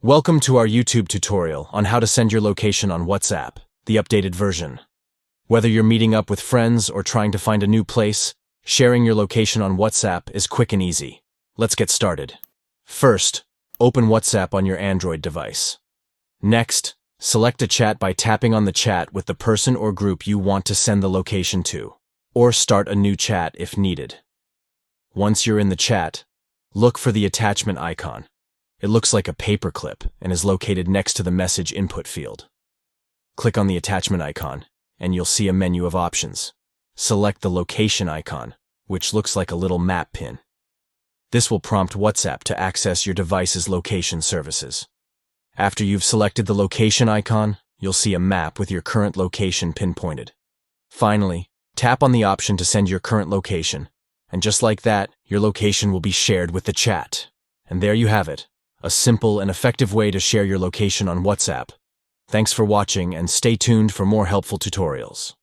Welcome to our YouTube tutorial on how to send your location on WhatsApp, the updated version. Whether you're meeting up with friends or trying to find a new place, sharing your location on WhatsApp is quick and easy. Let's get started. First, open WhatsApp on your Android device. Next, select a chat by tapping on the chat with the person or group you want to send the location to, or start a new chat if needed. Once you're in the chat, look for the attachment icon. It looks like a paperclip and is located next to the message input field. Click on the attachment icon, and you'll see a menu of options. Select the location icon, which looks like a little map pin. This will prompt WhatsApp to access your device's location services. After you've selected the location icon, you'll see a map with your current location pinpointed. Finally, tap on the option to send your current location, and just like that, your location will be shared with the chat. And there you have it. A simple and effective way to share your location on WhatsApp. Thanks for watching and stay tuned for more helpful tutorials.